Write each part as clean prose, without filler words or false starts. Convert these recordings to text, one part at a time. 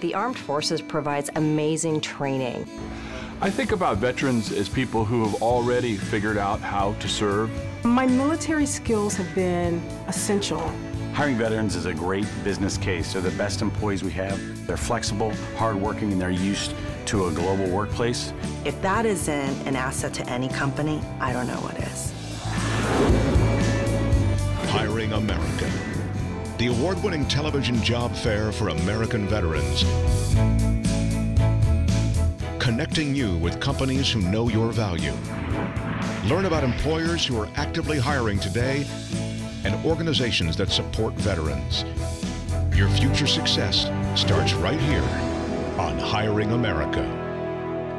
the Armed Forces provides amazing training. I think about veterans as people who have already figured out how to serve. My military skills have been essential. Hiring veterans is a great business case. They're the best employees we have. They're flexible, hardworking, and they're used to a global workplace. If that isn't an asset to any company, I don't know what is. Hiring America, the award-winning television job fair for American veterans. Connecting you with companies who know your value. Learn about employers who are actively hiring today and organizations that support veterans. Your future success starts right here on Hiring America.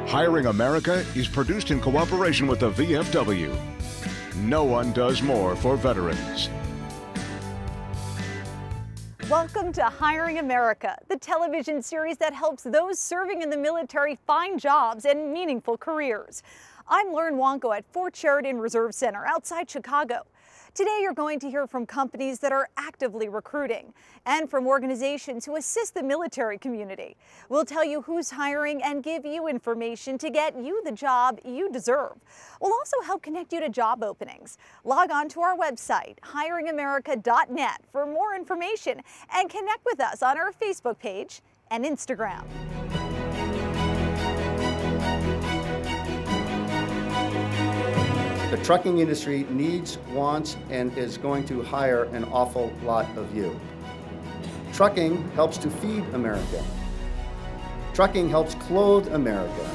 Hiring America is produced in cooperation with the VFW. No one does more for veterans. Welcome to Hiring America, the television series that helps those serving in the military find jobs and meaningful careers. I'm Lauren Wonko at Fort Sheridan Reserve Center outside Chicago. Today you're going to hear from companies that are actively recruiting and from organizations who assist the military community. We'll tell you who's hiring and give you information to get you the job you deserve. We'll also help connect you to job openings. Log on to our website, hiringamerica.net, for more information and connect with us on our Facebook page and Instagram. The trucking industry needs, wants, and is going to hire an awful lot of you. Trucking helps to feed America. Trucking helps clothe America.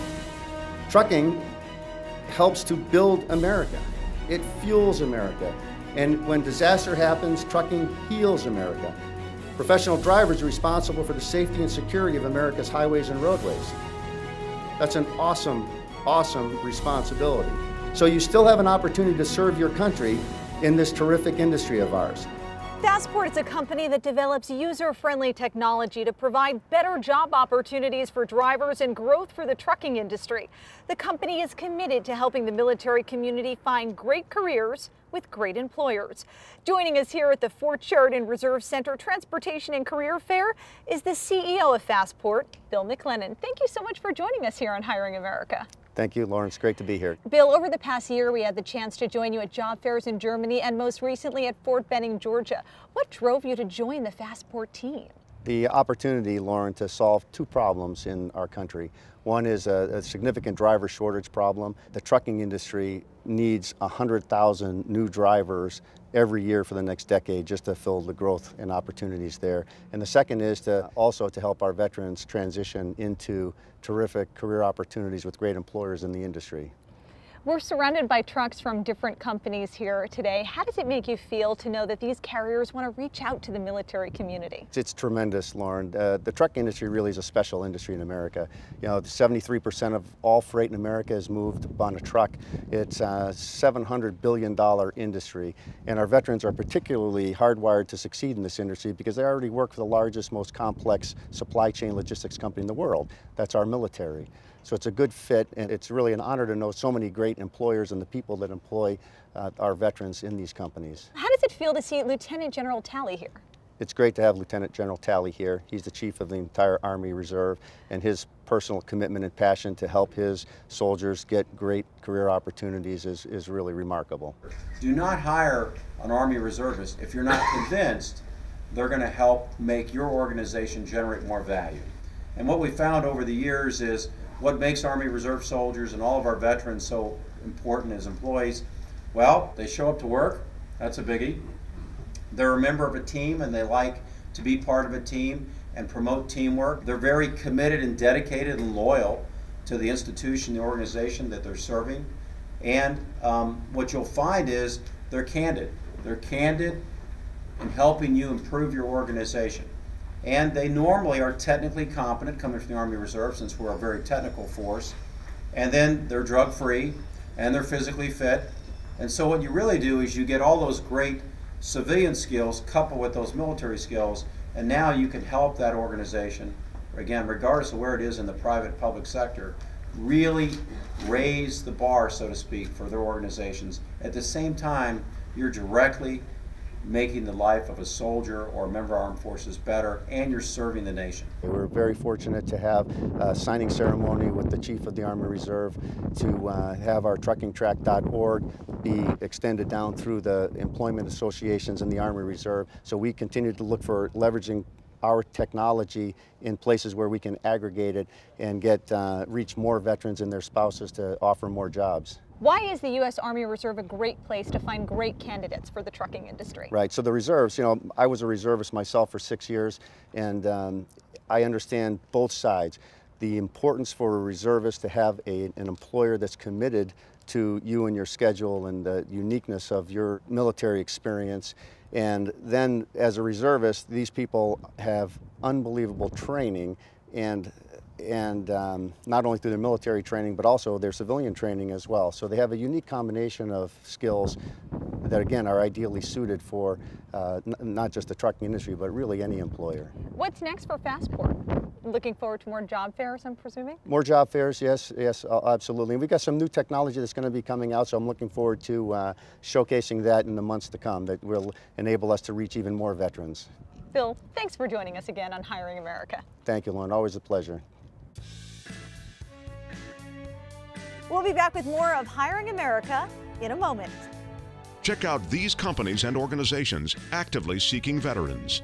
Trucking helps to build America. It fuels America. And when disaster happens, trucking heals America. Professional drivers are responsible for the safety and security of America's highways and roadways. That's an awesome, awesome responsibility. So you still have an opportunity to serve your country in this terrific industry of ours. Fastport is a company that develops user-friendly technology to provide better job opportunities for drivers and growth for the trucking industry. The company is committed to helping the military community find great careers with great employers. Joining us here at the Fort Sheridan Reserve Center Transportation and Career Fair is the CEO of Fastport, Bill McLennan. Thank you so much for joining us here on Hiring America. Thank you, Lauren. It's great to be here. Bill, over the past year, we had the chance to join you at job fairs in Germany and most recently at Fort Benning, Georgia. What drove you to join the Fastport team? The opportunity, Lauren, to solve two problems in our country. One is a significant driver shortage problem. The trucking industry needs 100,000 new drivers every year for the next decade just to fill the growth and opportunities there. And the second is to also to help our veterans transition into terrific career opportunities with great employers in the industry. We're surrounded by trucks from different companies here today. How does it make you feel to know that these carriers want to reach out to the military community? It's tremendous, Lauren. The truck industry really is a special industry in America. You know, 73% of all freight in America is moved on a truck. It's a $700 billion industry, and our veterans are particularly hardwired to succeed in this industry because they already work for the largest, most complex supply chain logistics company in the world. That's our military. So it's a good fit, and it's really an honor to know so many great employers and the people that employ our veterans in these companies. How does it feel to see Lieutenant General Talley here? It's great to have Lieutenant General Talley here. He's the chief of the entire Army Reserve, and his personal commitment and passion to help his soldiers get great career opportunities is really remarkable. Do not hire an Army reservist if you're not convinced they're going to help make your organization generate more value. And what we found over the years is what makes Army Reserve soldiers and all of our veterans so important as employees? Well, they show up to work. That's a biggie. They're a member of a team and they like to be part of a team and promote teamwork. They're very committed and dedicated and loyal to the institution, the organization that they're serving. And what you'll find is they're candid. They're candid in helping you improve your organization. And they normally are technically competent, coming from the Army Reserve, since we're a very technical force. And then they're drug-free, and they're physically fit. And so what you really do is you get all those great civilian skills coupled with those military skills, and now you can help that organization, again, regardless of where it is in the private public sector, really raise the bar, so to speak, for their organizations. At the same time, you're directly making the life of a soldier or a member of armed forces better, and you're serving the nation. We're very fortunate to have a signing ceremony with the Chief of the Army Reserve to have our truckingtrack.org be extended down through the employment associations in the Army Reserve. So we continue to look for leveraging our technology in places where we can aggregate it and reach more veterans and their spouses to offer more jobs. Why is the U.S. Army Reserve a great place to find great candidates for the trucking industry? Right, so the reserves, I was a reservist myself for 6 years, and I understand both sides. The importance for a reservist to have an employer that's committed to you and your schedule and the uniqueness of your military experience. And then as a reservist, these people have unbelievable training and not only through their military training, but also their civilian training as well. So they have a unique combination of skills that, again, are ideally suited for not just the trucking industry, but really any employer. What's next for Fastport? Looking forward to more job fairs, I'm presuming? More job fairs, yes, absolutely. And we've got some new technology that's going to be coming out, so I'm looking forward to showcasing that in the months to come that will enable us to reach even more veterans. Phil, thanks for joining us again on Hiring America. Thank you, Lauren. Always a pleasure. We'll be back with more of Hiring America in a moment. Check out these companies and organizations actively seeking veterans.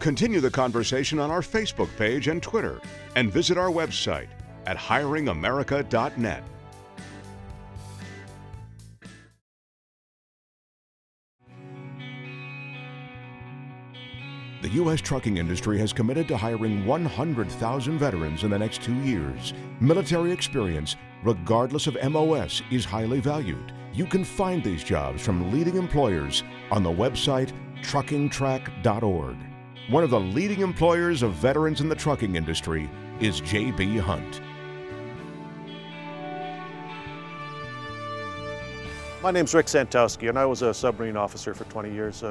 Continue the conversation on our Facebook page and Twitter, and visit our website at hiringamerica.net. The U.S. trucking industry has committed to hiring 100,000 veterans in the next 2 years. Military experience, regardless of MOS, is highly valued. You can find these jobs from leading employers on the website truckingtrack.org. One of the leading employers of veterans in the trucking industry is J.B. Hunt. My name's Rick Santowski, and I was a submarine officer for 20 years.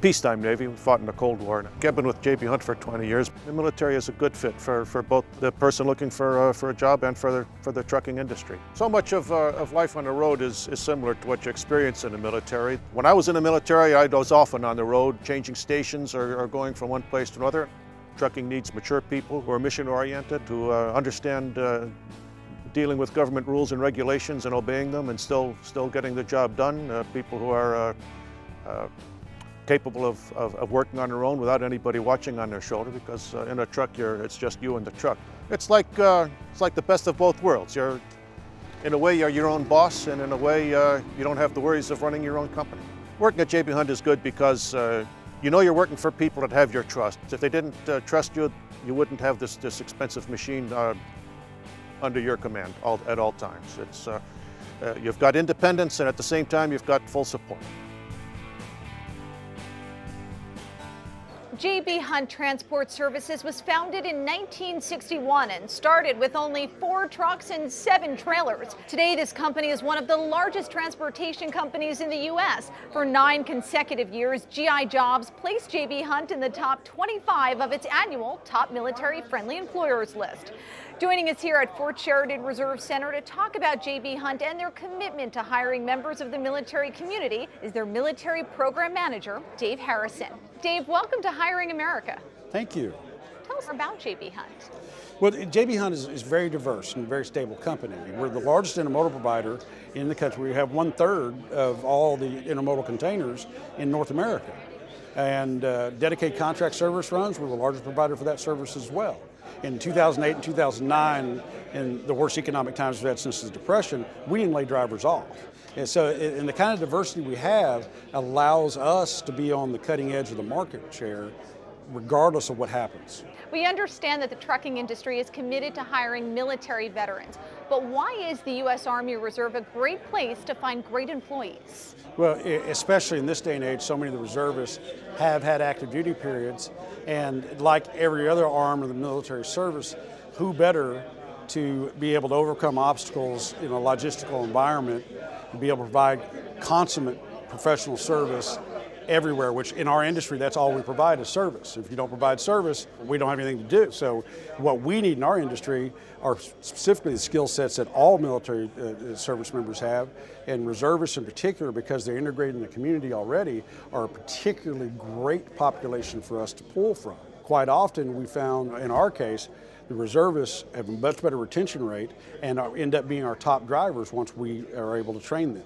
Peacetime Navy, we fought in the Cold War. I've been with J.B. Hunt for 20 years. The military is a good fit for both the person looking for a job and for the trucking industry. So much of life on the road is similar to what you experience in the military. When I was in the military, I was often on the road, changing stations or going from one place to another. Trucking needs mature people who are mission-oriented, who understand dealing with government rules and regulations and obeying them and still getting the job done. People who are capable of working on their own without anybody watching on their shoulder, because in a truck it's just you and the truck. It's like the best of both worlds. In a way you're your own boss, and in a way you don't have the worries of running your own company. Working at J.B. Hunt is good because you know you're working for people that have your trust. If they didn't trust you, you wouldn't have this expensive machine under your command at all times. You've got independence, and at the same time you've got full support. J.B. Hunt Transport Services was founded in 1961 and started with only 4 trucks and 7 trailers. Today, this company is one of the largest transportation companies in the U.S. For 9 consecutive years, GI Jobs placed J.B. Hunt in the top 25 of its annual Top Military-Friendly Employers list. Joining us here at Fort Sheridan Reserve Center to talk about J.B. Hunt and their commitment to hiring members of the military community is their military program manager, Dave Harrison. Dave, welcome to Hiring America. Thank you. Tell us about J.B. Hunt. Well, J.B. Hunt is very diverse and a very stable company. We're the largest intermodal provider in the country. We have 1/3 of all the intermodal containers in North America. And dedicated contract service runs, we're the largest provider for that service as well. In 2008 and 2009, in the worst economic times we've had since the Depression, we didn't lay drivers off. And so, and the kind of diversity we have allows us to be on the cutting edge of the market share, regardless of what happens. We understand that the trucking industry is committed to hiring military veterans, but why is the U.S. Army Reserve a great place to find great employees? Well, especially in this day and age, so many of the reservists have had active duty periods, and like every other arm of the military service, who better to be able to overcome obstacles in a logistical environment and be able to provide consummate professional service everywhere, which in our industry, that's all we provide is service. If you don't provide service, we don't have anything to do. So what we need in our industry are specifically the skill sets that all military service members have, and reservists in particular, because they're integrated in the community already, are a particularly great population for us to pull from. Quite often we found, in our case, the reservists have a much better retention rate and end up being our top drivers once we are able to train them.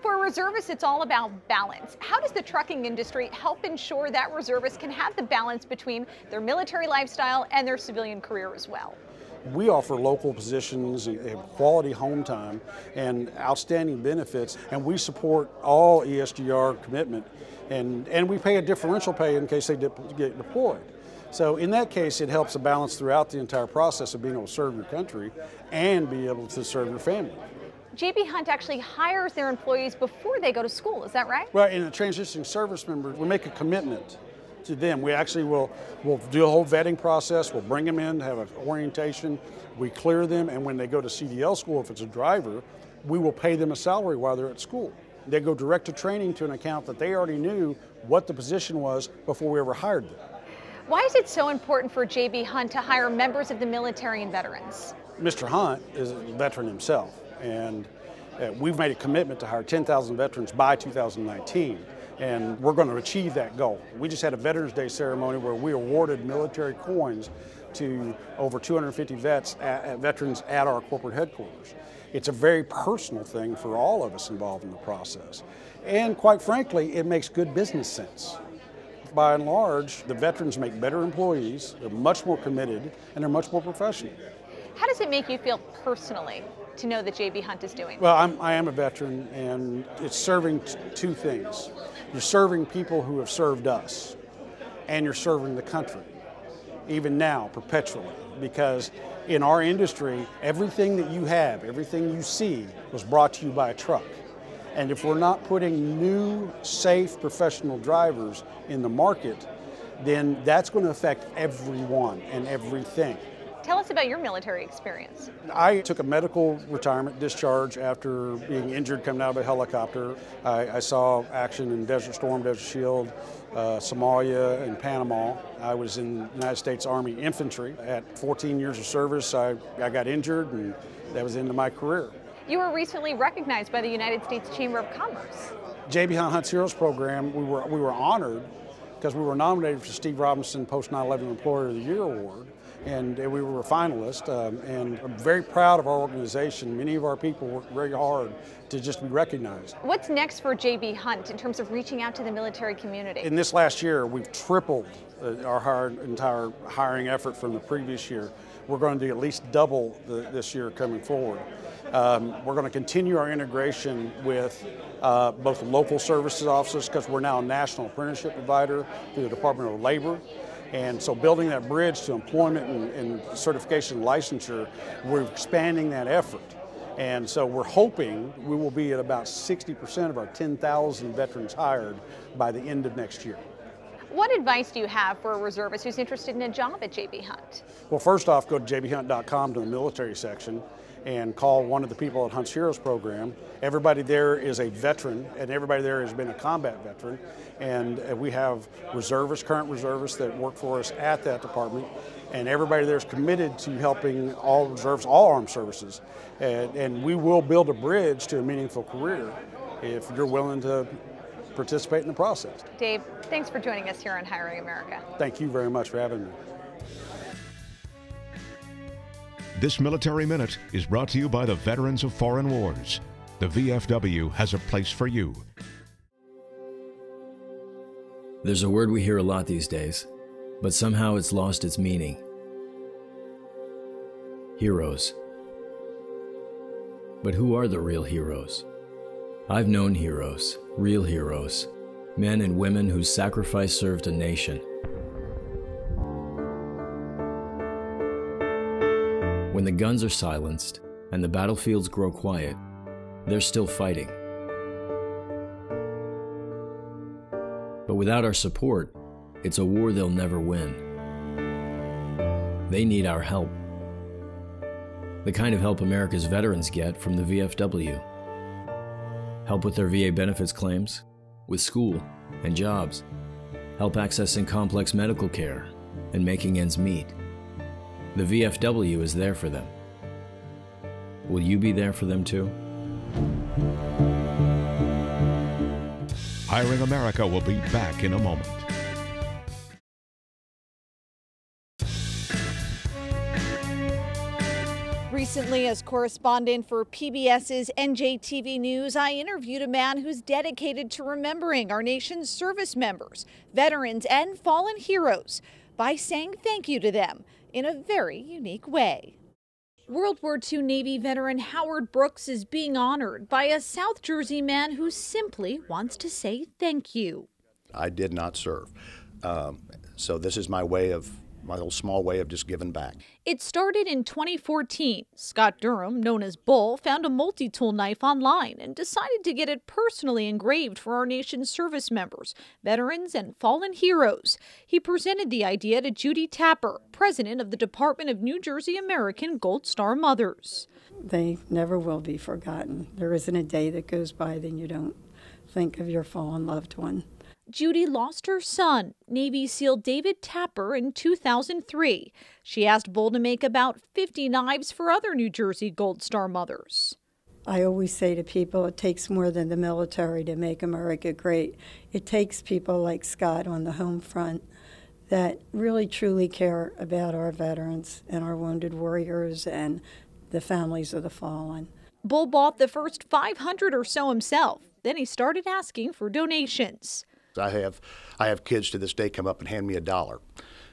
For reservists, it's all about balance. How does the trucking industry help ensure that reservists can have the balance between their military lifestyle and their civilian career as well? We offer local positions, quality home time, and outstanding benefits, and we support all ESGR commitment, and we pay a differential pay in case they get deployed. So in that case, it helps to balance throughout the entire process of being able to serve your country and be able to serve your family. J.B. Hunt actually hires their employees before they go to school, is that right? Well, in the transitioning service members, we make a commitment to them. We actually will do a whole vetting process. We'll bring them in, have an orientation, we clear them, and when they go to CDL school, if it's a driver, we will pay them a salary while they're at school. They go direct to training to an account that they already knew what the position was before we ever hired them. Why is it so important for J.B. Hunt to hire members of the military and veterans? Mr. Hunt is a veteran himself, and we've made a commitment to hire 10,000 veterans by 2019, and we're going to achieve that goal. We just had a Veterans Day ceremony where we awarded military coins to over 250 veterans at our corporate headquarters. It's a very personal thing for all of us involved in the process, and quite frankly, it makes good business sense. By and large, the veterans make better employees, they're much more committed, and they're much more professional. How does it make you feel personally to know that J.B. Hunt is doing? Well, I am a veteran, and it's serving two things. You're serving people who have served us, and you're serving the country, even now, perpetually, because in our industry, everything that you have, everything you see was brought to you by a truck. And if we're not putting new, safe, professional drivers in the market, then that's going to affect everyone and everything. Tell us about your military experience. I took a medical retirement discharge after being injured coming out of a helicopter. I saw action in Desert Storm, Desert Shield, Somalia, and Panama. I was in the United States Army Infantry. At 14 years of service, I got injured, and that was the end of my career. You were recently recognized by the United States Chamber of Commerce. J.B. Hunt's Heroes Program, we were honored because we were nominated for Steve Robinson Post 9/11 Employer of the Year Award, and we were a finalist, and I'm very proud of our organization. Many of our people worked very hard to just be recognized. What's next for J.B. Hunt in terms of reaching out to the military community? In this last year, we've tripled our entire hiring effort from the previous year. We're going to do at least double this year coming forward. We're going to continue our integration with both local services offices, because we're now a national apprenticeship provider through the Department of Labor. And so building that bridge to employment and certification and licensure, we're expanding that effort. And so we're hoping we will be at about 60% of our 10,000 veterans hired by the end of next year. What advice do you have for a reservist who's interested in a job at J.B. Hunt? Well, first off, go to jbhunt.com to the military section and call one of the people at Hunt's Heroes Program. Everybody there is a veteran, and everybody there has been a combat veteran. And we have reservists, current reservists that work for us at that department. And everybody there is committed to helping all reserves, all armed services. And we will build a bridge to a meaningful career if you're willing to participate in the process. Dave, thanks for joining us here on Hiring America. Thank you very much for having me. This Military Minute is brought to you by the Veterans of Foreign Wars. The VFW has a place for you. There's a word we hear a lot these days, but somehow it's lost its meaning. Heroes. But who are the real heroes? I've known heroes, real heroes, men and women whose sacrifice served a nation. When the guns are silenced and the battlefields grow quiet, they're still fighting. But without our support, it's a war they'll never win. They need our help. The kind of help America's veterans get from the VFW. Help with their VA benefits claims, with school and jobs. Help accessing complex medical care and making ends meet. The VFW is there for them. Will you be there for them too? Hiring America will be back in a moment. Recently, as correspondent for PBS's NJTV News, I interviewed a man who's dedicated to remembering our nation's service members, veterans, and fallen heroes by saying thank you to them in a very unique way. World War II Navy veteran Howard Brooks is being honored by a South Jersey man who simply wants to say thank you. I did not serve, so this is my little small way of just giving back. It started in 2014. Scott Durham, known as Bull, found a multi-tool knife online and decided to get it personally engraved for our nation's service members, veterans, and fallen heroes. He presented the idea to Judy Tapper, president of the Department of New Jersey American Gold Star Mothers. They never will be forgotten. There isn't a day that goes by that you don't think of your fallen loved one. Judy lost her son, Navy SEAL David Tapper, in 2003. She asked Bull to make about 50 knives for other New Jersey Gold Star mothers. I always say to people, it takes more than the military to make America great. It takes people like Scott on the home front that really truly care about our veterans and our wounded warriors and the families of the fallen. Bull bought the first 500 or so himself. Then he started asking for donations. I have kids to this day come up and hand me $1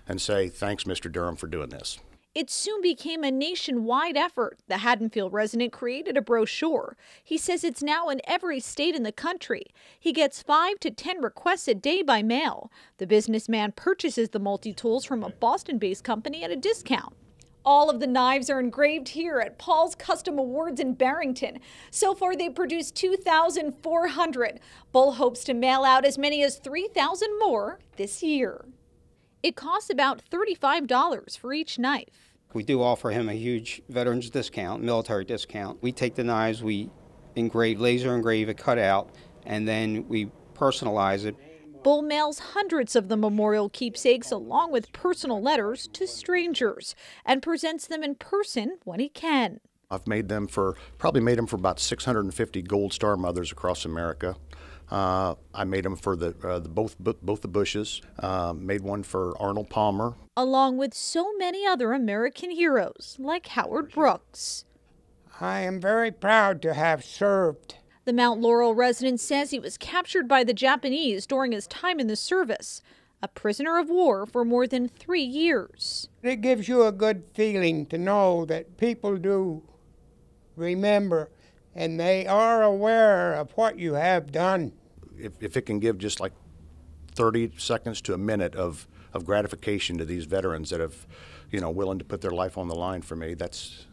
and say, thanks, Mr. Durham, for doing this. It soon became a nationwide effort. The Haddonfield resident created a brochure. He says it's now in every state in the country. He gets 5 to 10 requests a day by mail. The businessman purchases the multi-tools from a Boston-based company at a discount. All of the knives are engraved here at Paul's Custom Awards in Barrington. So far, they've produced 2,400. Bull hopes to mail out as many as 3,000 more this year. It costs about $35 for each knife. We do offer him a huge veterans discount, military discount. We take the knives, we engrave, laser engrave it, cut out, and then we personalize it. Bull mails hundreds of the memorial keepsakes along with personal letters to strangers and presents them in person when he can. I've probably made them for about 650 Gold Star mothers across America. I made them for both the Bushes. Made one for Arnold Palmer. Along with so many other American heroes like Howard Brooks. I am very proud to have served. The Mount Laurel resident says he was captured by the Japanese during his time in the service, a prisoner of war for more than 3 years. It gives you a good feeling to know that people do remember and they are aware of what you have done. If it can give just like 30 seconds to a minute of gratification to these veterans that have, willing to put their life on the line for me, that's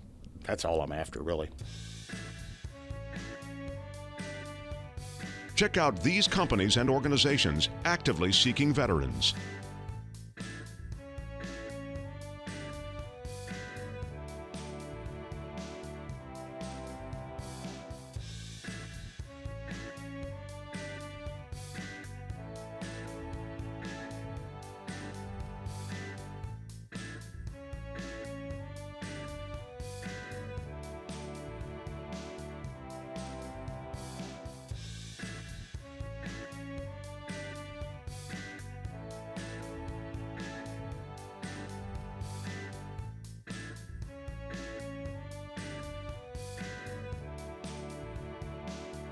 all I'm after, really. Check out these companies and organizations actively seeking veterans.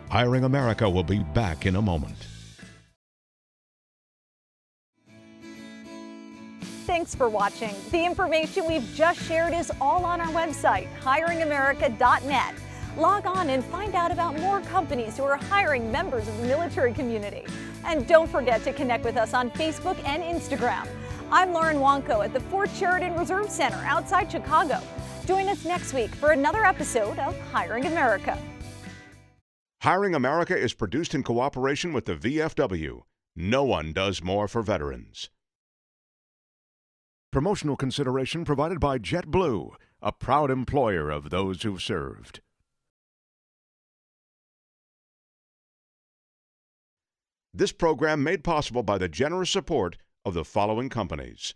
Hiring America will be back in a moment. Thanks for watching. The information we've just shared is all on our website, hiringamerica.net. Log on and find out about more companies who are hiring members of the military community. And don't forget to connect with us on Facebook and Instagram. I'm Lauren Wanko at the Fort Sheridan Reserve Center outside Chicago. Join us next week for another episode of Hiring America. Hiring America is produced in cooperation with the VFW. No one does more for veterans. Promotional consideration provided by JetBlue. a proud employer of those who've served. This program made possible by the generous support of the following companies: